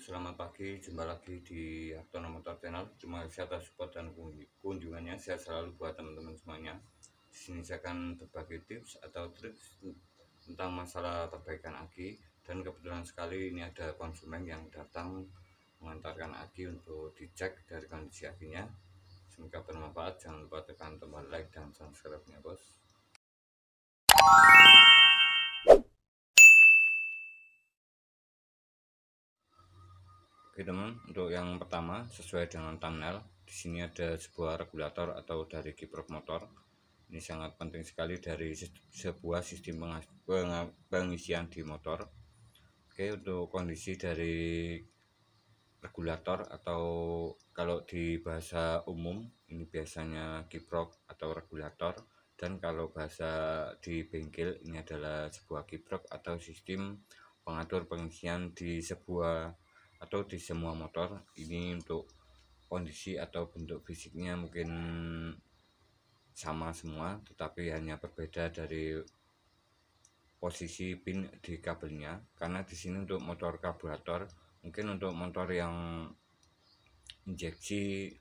Selamat pagi, jumpa lagi di Aktono Motor Channel. Terima kasih atas support dan kunjungannya. Saya selalu buat teman-teman semuanya. Di sini saya akan berbagi tips atau trik tentang masalah perbaikan aki, dan kebetulan sekali ini ada konsumen yang datang mengantarkan aki untuk dicek dari kondisi akinya. Semoga bermanfaat. Jangan lupa tekan tombol like dan subscribe-nya, bos. Oke teman, untuk yang pertama sesuai dengan thumbnail, di sini ada sebuah regulator atau dari kiprok motor. Ini sangat penting sekali dari sebuah sistem pengisian di motor. Oke, untuk kondisi dari regulator atau kalau di bahasa umum ini biasanya kiprok atau regulator, dan kalau bahasa di bengkel ini adalah sebuah kiprok atau sistem pengatur pengisian di sebuah atau di semua motor. Ini untuk kondisi atau bentuk fisiknya mungkin sama semua, tetapi hanya berbeda dari posisi pin di kabelnya. Karena di sini untuk motor karburator, mungkin untuk motor yang injeksi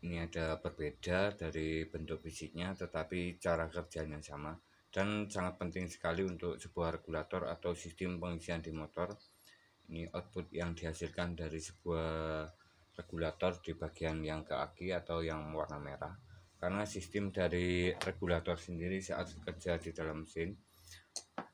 ini ada berbeda dari bentuk fisiknya, tetapi cara kerjanya sama. Dan sangat penting sekali untuk sebuah regulator atau sistem pengisian di motor. Ini output yang dihasilkan dari sebuah regulator di bagian yang ke aki atau yang warna merah. Karena sistem dari regulator sendiri saat bekerja di dalam mesin,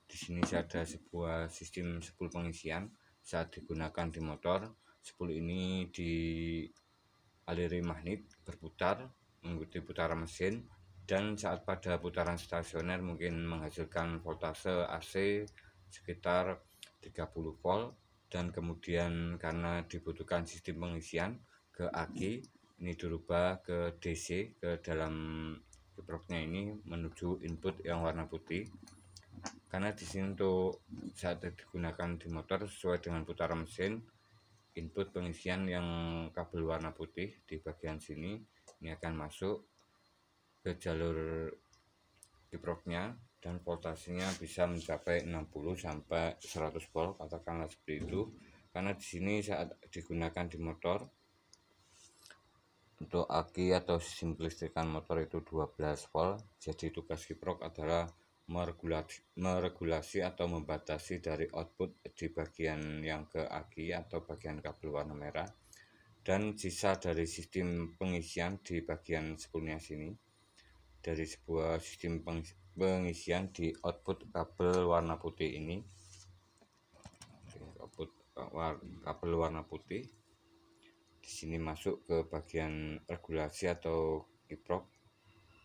di sini ada sebuah sistem spool pengisian. Saat digunakan di motor, spool ini dialiri magnet berputar mengikuti putaran mesin, dan saat pada putaran stasioner mungkin menghasilkan voltase AC sekitar 30 volt, dan kemudian karena dibutuhkan sistem pengisian ke aki, ini dirubah ke DC ke dalam kiproknya ini menuju input yang warna putih. Karena di sini untuk saat digunakan di motor sesuai dengan putaran mesin, input pengisian yang kabel warna putih di bagian sini ini akan masuk ke jalur kiproknya, dan voltasenya bisa mencapai 60 sampai 100 volt, katakanlah seperti itu. Karena di sini saat digunakan di motor untuk aki atau sistem kelistrikan motor itu 12 volt. Jadi tugas kiprok adalah meregulasi atau membatasi dari output di bagian yang ke aki atau bagian kabel warna merah, dan sisa dari sistem pengisian di bagian spoolnya sini, dari sebuah sistem pengisian di output kabel warna putih ini. Output kabel warna putih di sini masuk ke bagian regulasi atau kiprok,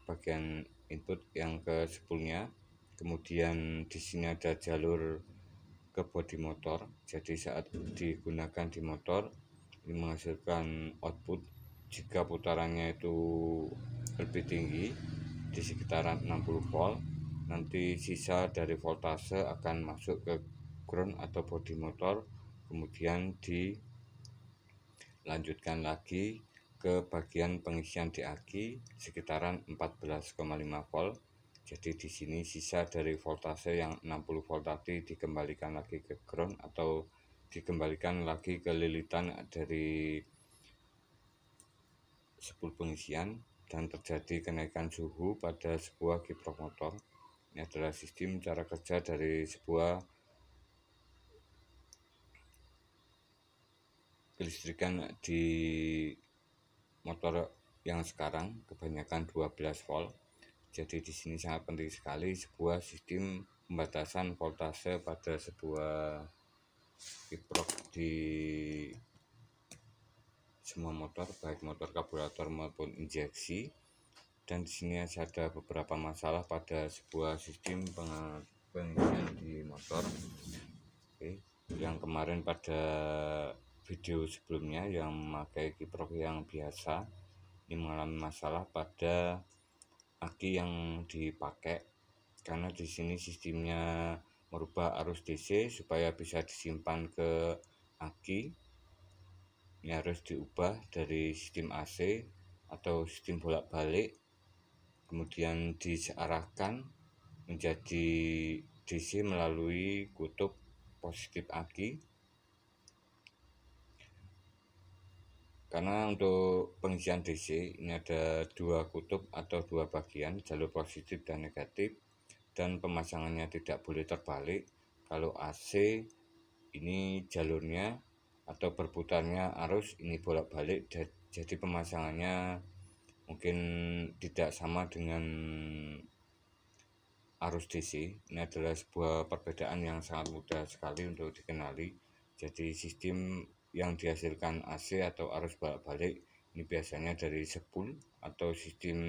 bagian input yang ke spoolnya. Kemudian di sini ada jalur ke bodi motor. Jadi saat digunakan di motor ini menghasilkan output jika putarannya itu lebih tinggi di sekitaran 60 volt, nanti sisa dari voltase akan masuk ke ground atau bodi motor, kemudian dilanjutkan lagi ke bagian pengisian di aki sekitaran 14,5 volt. Jadi di sini sisa dari voltase yang 60 volt tadi dikembalikan lagi ke ground atau dikembalikan lagi ke lilitan dari spool pengisian, dan terjadi kenaikan suhu pada sebuah kiprok motor. Ini adalah sistem cara kerja dari sebuah kelistrikan di motor yang sekarang kebanyakan 12 volt. Jadi di sini sangat penting sekali sebuah sistem pembatasan voltase pada sebuah kiprok di semua motor, baik motor karburator maupun injeksi. Dan di sini ada beberapa masalah pada sebuah sistem pengisian di motor. Oke, yang kemarin pada video sebelumnya yang memakai kiprok yang biasa, ini mengalami masalah pada aki yang dipakai, karena di sini sistemnya merubah arus DC supaya bisa disimpan ke aki. Ini harus diubah dari sistem AC atau sistem bolak-balik, kemudian diarahkan menjadi DC melalui kutub positif aki. karena untuk pengisian DC ini ada dua kutub atau dua bagian, jalur positif dan negatif, dan pemasangannya tidak boleh terbalik. Kalau AC ini jalurnya atau berputarnya arus ini bolak-balik, jadi pemasangannya mungkin tidak sama dengan arus DC. Ini adalah sebuah perbedaan yang sangat mudah sekali untuk dikenali. Jadi sistem yang dihasilkan AC atau arus bolak-balik ini biasanya dari spool atau sistem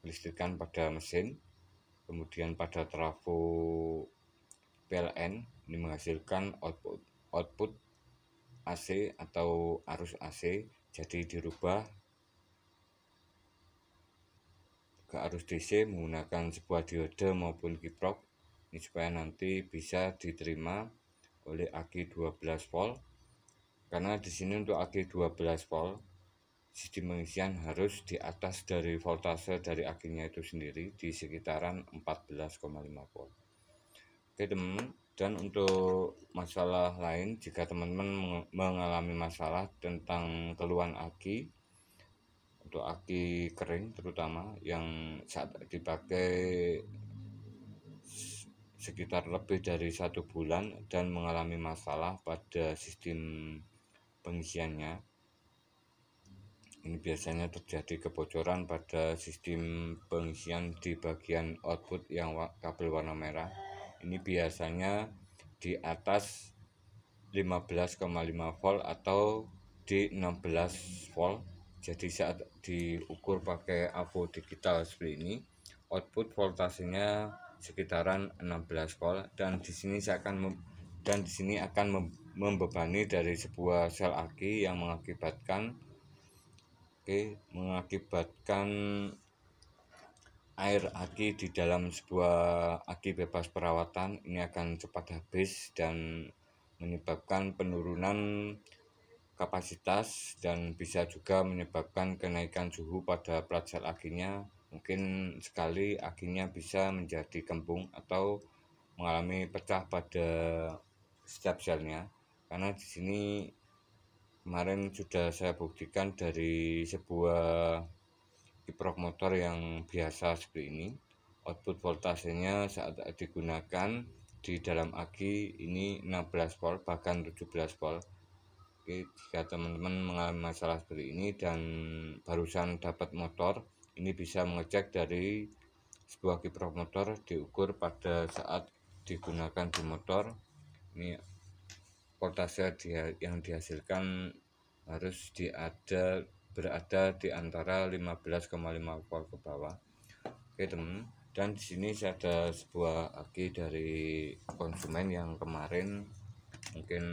listrikan pada mesin, kemudian pada trafo PLN ini menghasilkan output AC atau arus AC, jadi dirubah ke arus DC menggunakan sebuah diode maupun kiprok ini supaya nanti bisa diterima oleh aki 12 volt. Karena di sini untuk aki 12 volt sistem pengisian harus di atas dari voltase dari akinya itu sendiri di sekitaran 14,5 volt. Oke teman-teman, dan untuk masalah lain jika teman-teman mengalami masalah tentang keluhan aki, untuk aki kering terutama yang saat dipakai sekitar lebih dari 1 bulan dan mengalami masalah pada sistem pengisiannya, ini biasanya terjadi kebocoran pada sistem pengisian di bagian output yang kabel warna merah. Ini biasanya di atas 15,5 volt atau di 16 volt. Jadi saat diukur pakai avo digital seperti ini, output voltasenya sekitaran 16 volt, dan di sini akan membebani dari sebuah sel aki yang mengakibatkan air aki di dalam sebuah aki bebas perawatan ini akan cepat habis dan menyebabkan penurunan kapasitas dan bisa juga menyebabkan kenaikan suhu pada plat sel akinya. Mungkin sekali akinya bisa menjadi kembung atau mengalami pecah pada setiap selnya. Karena di sini kemarin sudah saya buktikan dari sebuah kiprok motor yang biasa seperti ini, output voltasenya saat digunakan di dalam aki ini 16 volt bahkan 17 volt. Oke, jika teman-teman mengalami masalah seperti ini dan barusan dapat motor, ini bisa mengecek dari sebuah kiprok motor diukur pada saat digunakan di motor. Ini voltase yang dihasilkan harus berada di antara 15,5 volt ke bawah. Oke teman, dan di sini saya ada sebuah aki dari konsumen yang kemarin mungkin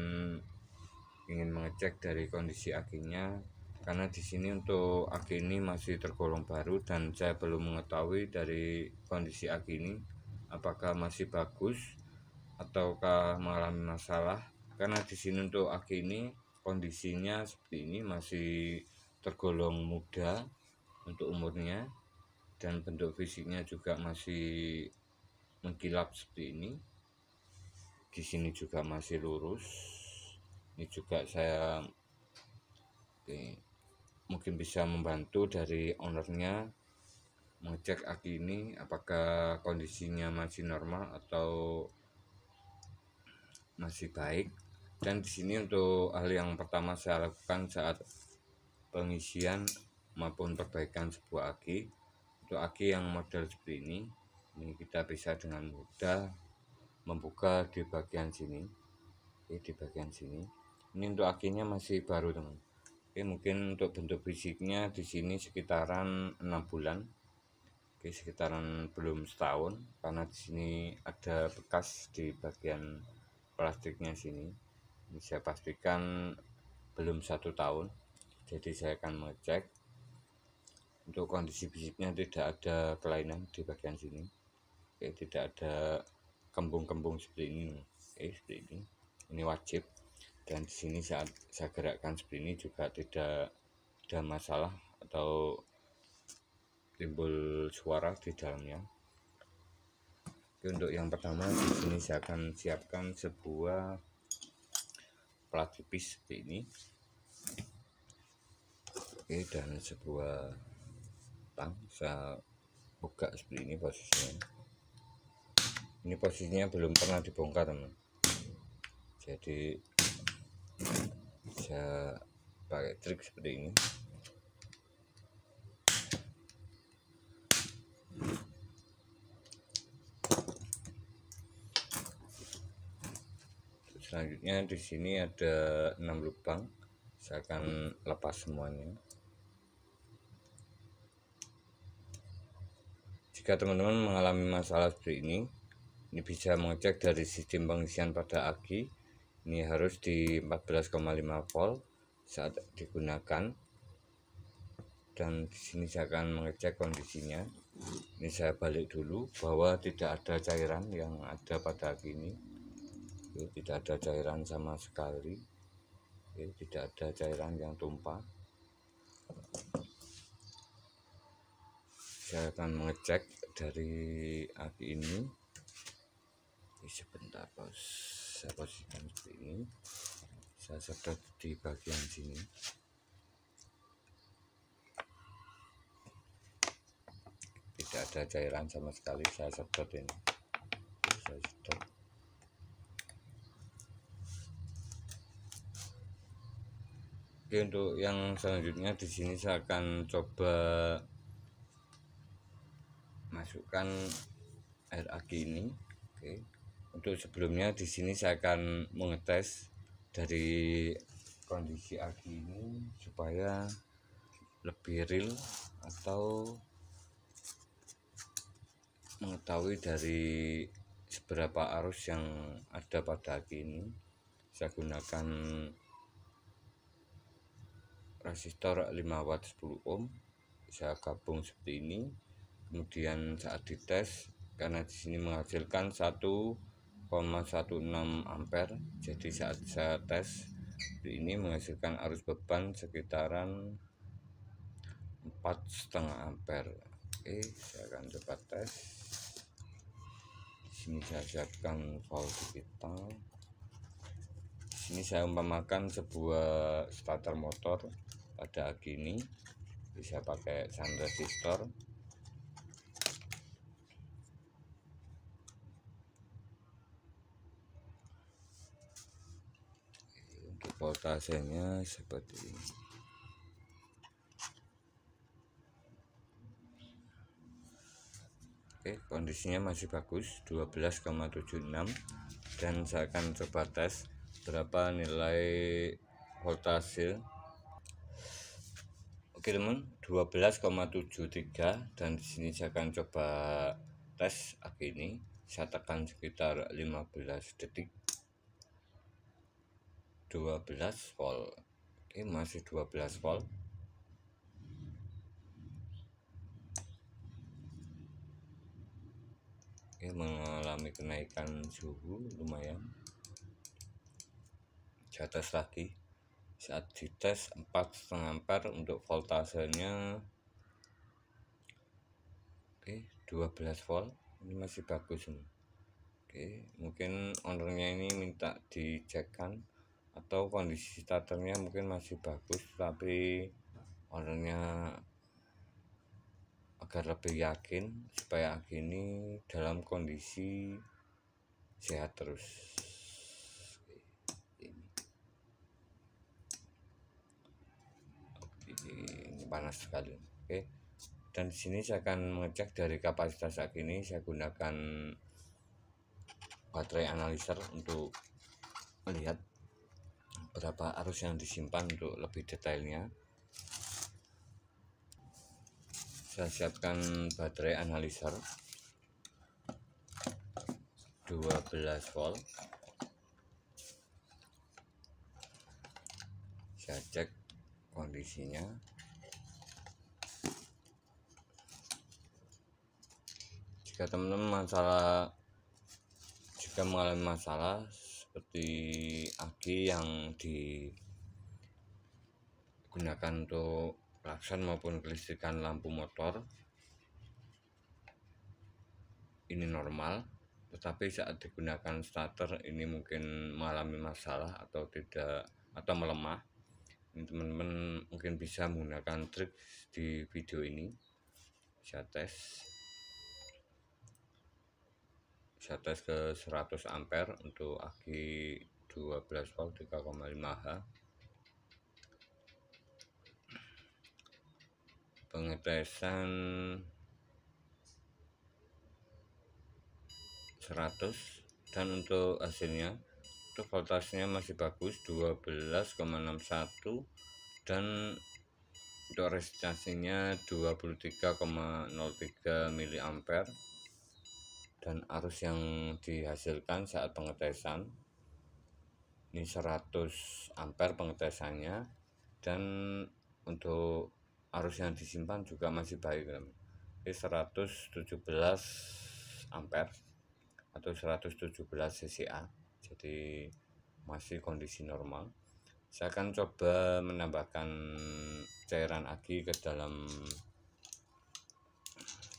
ingin mengecek dari kondisi akinya, karena di sini untuk aki ini masih tergolong baru dan saya belum mengetahui dari kondisi aki ini apakah masih bagus ataukah mengalami masalah. Karena di sini untuk aki ini kondisinya seperti ini, masih tergolong muda untuk umurnya dan bentuk fisiknya juga masih mengkilap seperti ini. Di sini juga masih lurus. Ini juga saya mungkin bisa membantu dari ownernya mengecek aki ini apakah kondisinya masih normal atau masih baik. Dan di sini untuk hal yang pertama saya lakukan saat pengisian maupun perbaikan sebuah aki, untuk aki yang model seperti ini kita bisa dengan mudah membuka di bagian sini. Di bagian sini ini untuk akinya masih baru teman. Mungkin untuk bentuk fisiknya di sini sekitaran 6 bulan. Sekitaran belum setahun, karena di sini ada bekas di bagian plastiknya sini. Ini saya pastikan belum 1 tahun. Jadi saya akan mengecek untuk kondisi fisiknya tidak ada kelainan di bagian sini. Tidak ada kembung-kembung seperti ini. Seperti ini. Ini wajib. Dan di sini saat saya gerakkan seperti ini juga tidak ada masalah atau timbul suara di dalamnya. Untuk yang pertama di sini saya akan siapkan sebuah plat tipis seperti ini. Oke, dan sebuah tang saya buka seperti ini posisinya. Ini posisinya belum pernah dibongkar teman, jadi saya pakai trik seperti ini. Selanjutnya di sini ada 6 lubang, saya akan lepas semuanya. Jika teman-teman mengalami masalah seperti ini bisa mengecek dari sistem pengisian pada aki. Ini harus di 14,5 volt saat digunakan. Dan di sini saya akan mengecek kondisinya. Ini saya balik dulu bahwa tidak ada cairan yang ada pada aki ini. Tidak ada cairan sama sekali. Tidak ada cairan yang tumpah. Saya akan mengecek dari aki ini. Sebentar bos, saya posisikan seperti ini. Saya sedot di bagian sini. Tidak ada cairan sama sekali, saya sedot ini. Saya sedot. Oke, untuk yang selanjutnya di sini saya akan coba masukkan air aki ini. Oke. Untuk sebelumnya di sini saya akan mengetes dari kondisi aki ini supaya lebih real atau mengetahui dari seberapa arus yang ada pada aki ini. Saya gunakan resistor 5 watt 10 ohm, saya gabung seperti ini. Kemudian saat dites, karena di sini menghasilkan 1,16 ampere, jadi saat saya tes ini menghasilkan arus beban sekitaran 4,5 ampere. Oke, saya akan coba tes. Di sini saya siapkan volt digital. Di sini saya umpamakan sebuah starter motor pada aki ini, bisa pakai shunt resistor. Untuk voltasenya seperti ini. Oke, kondisinya masih bagus, 12,76, dan saya akan coba tes berapa nilai voltase. Oke teman, 12,73, dan di sini saya akan coba tes aki ini. Saya tekan sekitar 15 detik. 12 volt. Oke, masih 12 volt. Oke, mengalami kenaikan suhu lumayan. Di atas lagi. Saat dites 4,5 ampere untuk voltasenya. Oke, 12 volt. Ini masih bagus ini. Oke, mungkin ownernya ini minta dicekkan atau kondisi starternya mungkin masih bagus, tapi ownernya agar lebih yakin supaya aki ini dalam kondisi sehat terus. Ini panas sekali. Oke, dan di sini saya akan mengecek dari kapasitas aki ini. Saya gunakan baterai analyzer untuk melihat berapa arus yang disimpan untuk lebih detailnya. Saya siapkan baterai analyzer 12 volt. Saya cek kondisinya. Jika teman-teman mengalami masalah seperti aki yang digunakan untuk klakson maupun kelistrikan lampu motor, ini normal, tetapi saat digunakan starter ini mungkin mengalami masalah atau tidak, atau melemah. Ini teman-teman mungkin bisa menggunakan trik di video ini. Saya tes ke 100 ampere untuk aki 12 volt 3,5H. Pengetesan 100, dan untuk hasilnya untuk voltasenya masih bagus 12,61, dan untuk resistansinya 23,03 mA, dan arus yang dihasilkan saat pengetesan ini 100 ampere pengetesannya, dan untuk arus yang disimpan juga masih baik, ini 117 ampere atau 117 cca, jadi masih kondisi normal. Saya akan coba menambahkan cairan aki ke dalam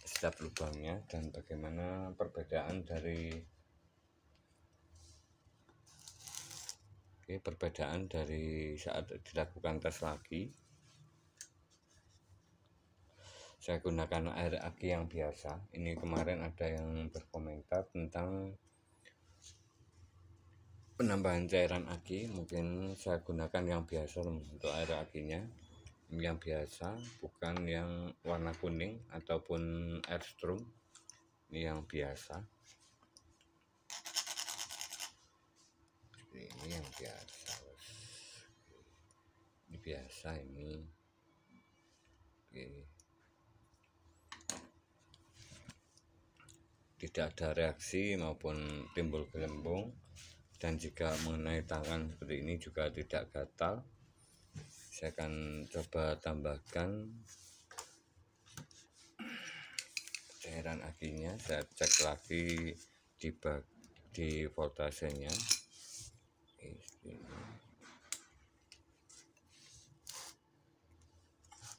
setiap lubangnya, dan bagaimana perbedaan dari saat dilakukan tes lagi. Saya gunakan air aki yang biasa. Ini kemarin ada yang berkomentar tentang penambahan cairan aki, mungkin saya gunakan yang biasa untuk air akinya, yang biasa, bukan yang warna kuning ataupun airstrom. Ini yang biasa, ini yang biasa, ini biasa ini. Oke. Tidak ada reaksi maupun timbul gelembung, dan jika mengenai tangan seperti ini juga tidak gatal. Saya akan coba tambahkan cairan akinya. Saya cek lagi di voltasenya.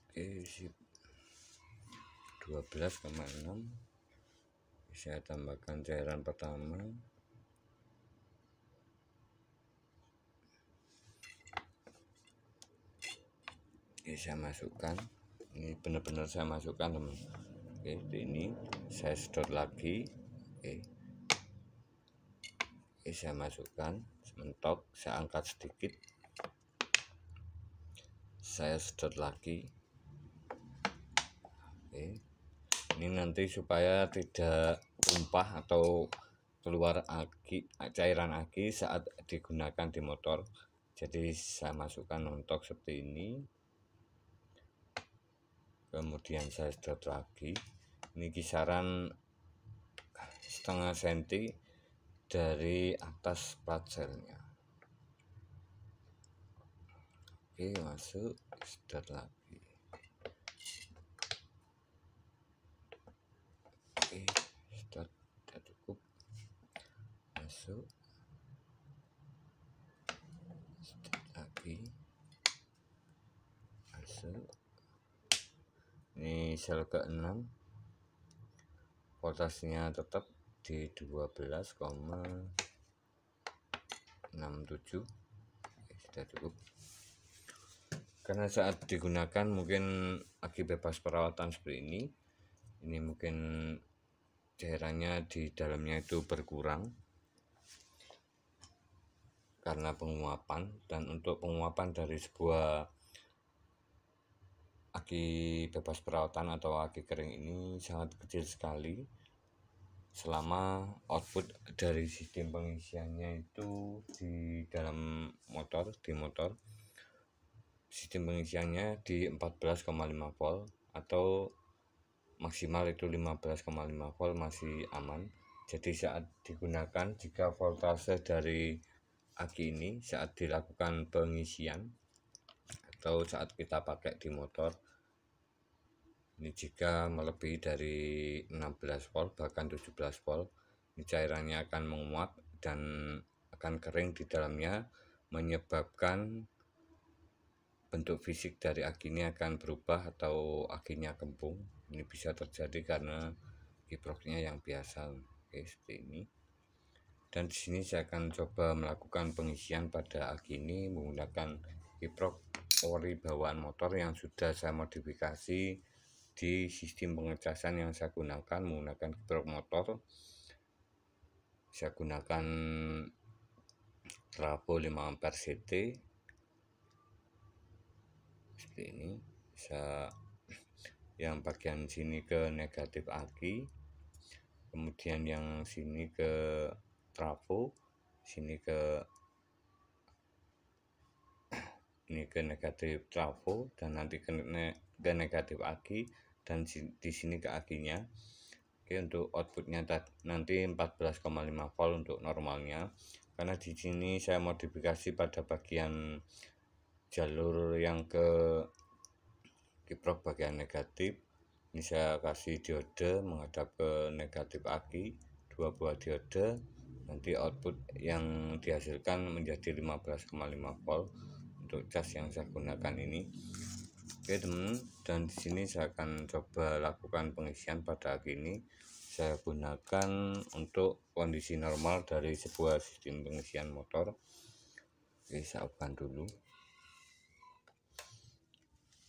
Oke, 12,6. Saya tambahkan cairan pertama. Oke, saya masukkan. Ini benar-benar saya masukkan, teman. Oke, ini saya sedot lagi. Oke, saya masukkan, mentok, saya angkat sedikit, saya sedot lagi. Oke, ini nanti supaya tidak tumpah atau keluar cairan aki saat digunakan di motor. Jadi saya masukkan mentok seperti ini, kemudian saya sedot lagi. Ini kisaran setengah senti dari atas plat selnya. Oke, masuk, sedot lagi. Oke, sedot, sudah cukup, masuk, sedot lagi, masuk. Ini sel ke-6, voltasenya tetap di 12,67. Sudah cukup, karena saat digunakan mungkin aki bebas perawatan seperti ini mungkin cairannya di dalamnya itu berkurang karena penguapan. Dan untuk penguapan dari sebuah aki bebas perawatan atau aki kering ini sangat kecil sekali, selama output dari sistem pengisiannya itu di dalam motor, sistem pengisiannya di 14,5 volt atau maksimal itu 15,5 volt masih aman. Jadi saat digunakan, jika voltase dari aki ini saat dilakukan pengisian atau saat kita pakai di motor ini, jika melebihi dari 16 volt bahkan 17 volt, ini cairannya akan menguap dan akan kering di dalamnya, menyebabkan bentuk fisik dari aki ini akan berubah atau akinya kembung. Ini bisa terjadi karena kiproknya yang biasa. Oke, seperti ini. Dan di sini saya akan coba melakukan pengisian pada aki ini menggunakan kiprok ori bawaan motor yang sudah saya modifikasi di sistem pengecasan yang saya gunakan menggunakan kiprok motor. Saya gunakan trafo 5 ampere CT seperti ini. Yang bagian sini ke negatif aki, kemudian yang sini ke trafo, sini ini ke negatif trafo, dan nanti ke negatif aki, dan di sini ke akinya. Oke, untuk outputnya nanti 14,5 volt untuk normalnya, karena di sini saya modifikasi pada bagian jalur yang ke kiprok bagian negatif. Ini saya kasih diode menghadap ke negatif aki, 2 buah diode, nanti output yang dihasilkan menjadi 15,5 volt untuk cas yang saya gunakan ini. Oke teman, dan di sini saya akan coba lakukan pengisian pada aki ini. Saya gunakan untuk kondisi normal dari sebuah sistem pengisian motor. Oke, saya on dulu.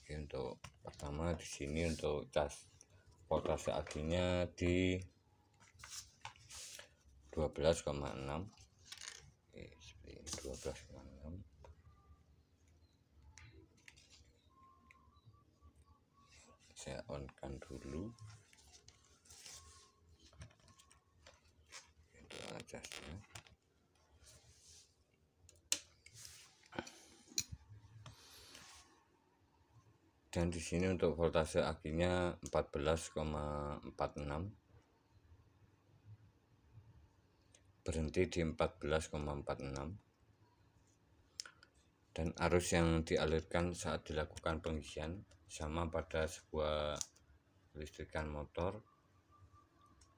Oke, untuk pertama di sini untuk cas voltase akinya di 12,6. Oke, seperti ini 12,6. Saya on kan dulu untuk casnya. Dan di sini untuk voltase akinya 14,46, berhenti di 14,46, dan arus yang dialirkan saat dilakukan pengisian sama pada sebuah listrikan motor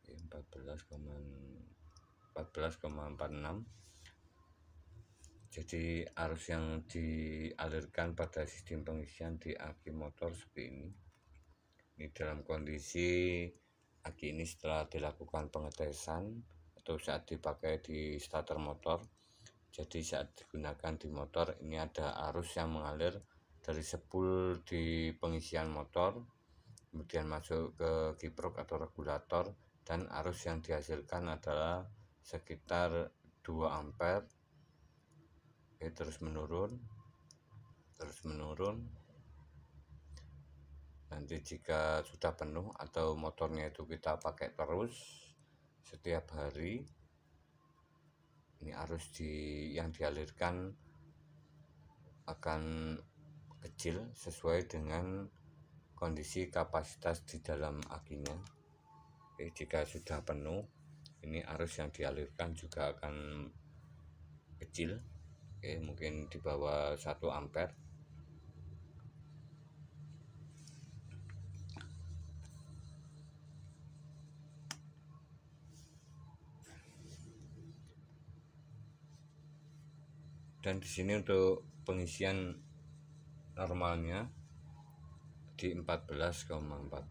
14,46. Jadi arus yang dialirkan pada sistem pengisian di aki motor seperti ini. Ini dalam kondisi aki ini setelah dilakukan pengetesan atau saat dipakai di starter motor. Jadi saat digunakan di motor ini ada arus yang mengalir dari spool di pengisian motor, kemudian masuk ke kiprok atau regulator, dan arus yang dihasilkan adalah sekitar 2 ampere. Oke, terus menurun. Nanti jika sudah penuh atau motornya itu kita pakai terus setiap hari, ini arus yang dialirkan akan kecil sesuai dengan kondisi kapasitas di dalam akinya. Oke, jika sudah penuh, ini arus yang dialirkan juga akan kecil. Oke, mungkin di bawah 1 ampere. Dan di sini untuk pengisian normalnya di 14,4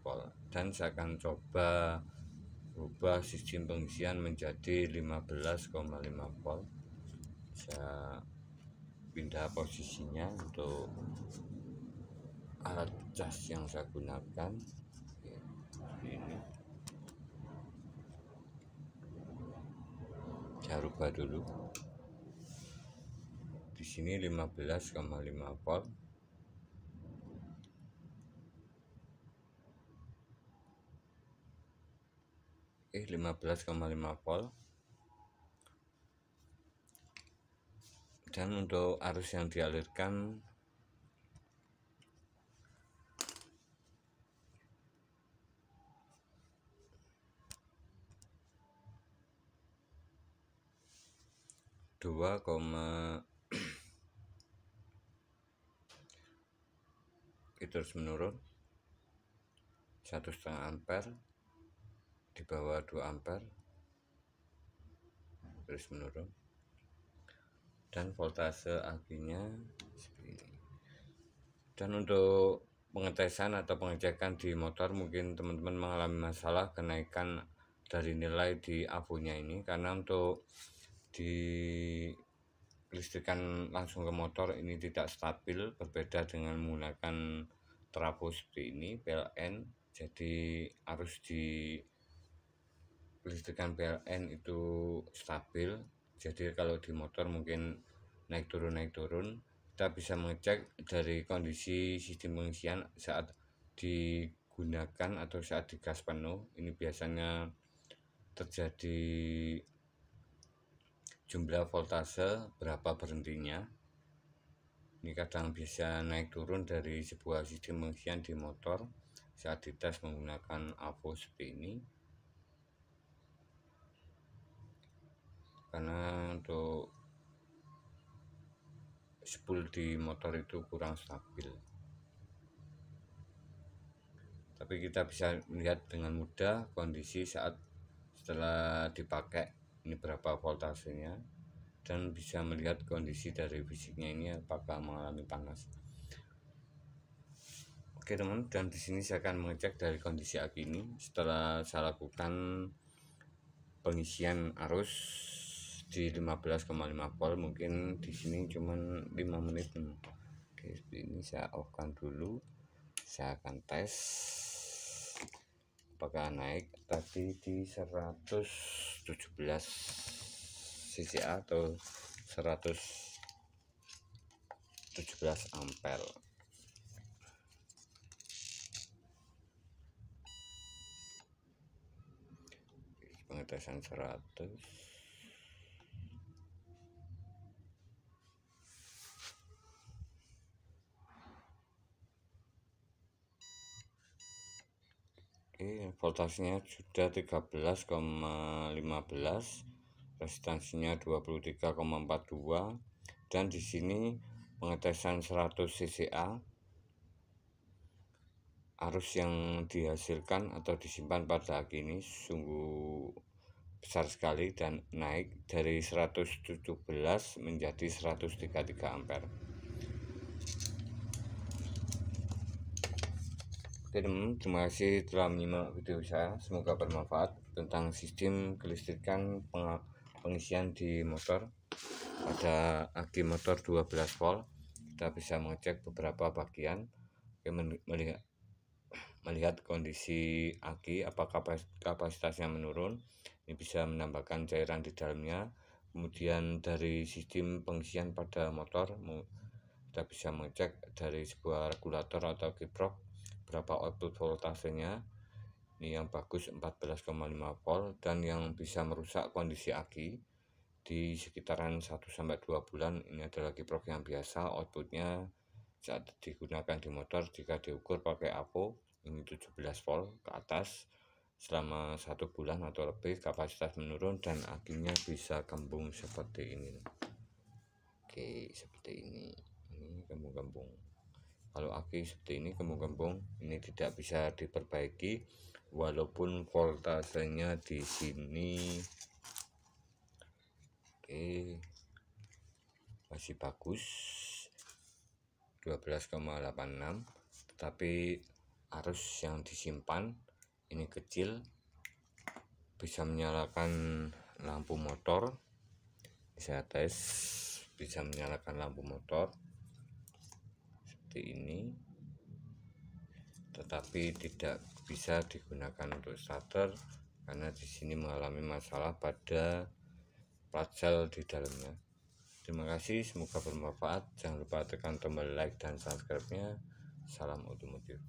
volt, dan saya akan coba ubah sistem pengisian menjadi 15,5 volt. Saya pindah posisinya untuk alat cas yang saya gunakan. Ini saya rubah dulu. Di sini 15,5 volt. Oke, 15,5 volt. Dan untuk arus yang dialirkan terus menurun 1,5 ampere, di bawah 2 ampere, terus menurun. Dan voltase akinya seperti ini. Dan untuk pengetesan atau pengecekan di motor, mungkin teman-teman mengalami masalah kenaikan dari nilai di avonya ini, karena untuk di kelistrikan langsung ke motor ini tidak stabil, berbeda dengan menggunakan trafo seperti ini PLN. Jadi arus di kelistrikan PLN itu stabil. Jadi kalau di motor mungkin naik turun, kita bisa mengecek dari kondisi sistem pengisian saat digunakan atau saat digas penuh. Ini biasanya terjadi jumlah voltase berapa berhentinya. Ini kadang bisa naik turun dari sebuah sistem pengisian di motor saat dites menggunakan AVO seperti ini, karena untuk spool di motor itu kurang stabil. Tapi kita bisa melihat dengan mudah kondisi saat setelah dipakai ini berapa voltasenya, dan bisa melihat kondisi dari fisiknya ini apakah mengalami panas. Oke teman, dan di sini saya akan mengecek dari kondisi aki ini setelah saya lakukan pengisian arus di 15,5 volt. Mungkin di sini cuman 5 menit. Oke, ini saya off-kan dulu. Saya akan tes apakah naik tadi di 117 CCA atau 117 ampere. Pengetesan 100. Oke, voltasenya sudah 13,15, resistansinya 23,42, dan di sini pengetesan 100 CCA. Arus yang dihasilkan atau disimpan pada aki ini sungguh besar sekali dan naik dari 117 menjadi 133 ampere. Oke teman, terima kasih telah menyimak video saya. Semoga bermanfaat tentang sistem kelistrikan pengisian di motor. Pada aki motor 12 volt kita bisa mengecek beberapa bagian, melihat kondisi aki apakah kapasitasnya menurun. Ini bisa menambahkan cairan di dalamnya. Kemudian dari sistem pengisian pada motor kita bisa mengecek dari sebuah regulator atau kiprok berapa output voltasenya. Ini yang bagus 14,5 volt, dan yang bisa merusak kondisi aki di sekitaran 1-2 bulan. Ini adalah kiprok yang biasa, outputnya saat digunakan di motor jika diukur pakai AVO ini 17 volt ke atas selama 1 bulan atau lebih, kapasitas menurun dan akinya bisa kembung seperti ini. Oke, seperti ini kembung-kembung. Kalau aki seperti ini kembung-kembung, ini tidak bisa diperbaiki walaupun voltasenya di sini masih bagus 12,86, tetapi arus yang disimpan ini kecil, bisa menyalakan lampu motor. Saya tes bisa menyalakan lampu motor seperti ini, tetapi tidak bisa digunakan untuk starter karena di sini mengalami masalah pada plat sel di dalamnya. Terima kasih, semoga bermanfaat. Jangan lupa tekan tombol like dan subscribe-nya. Salam otomotif.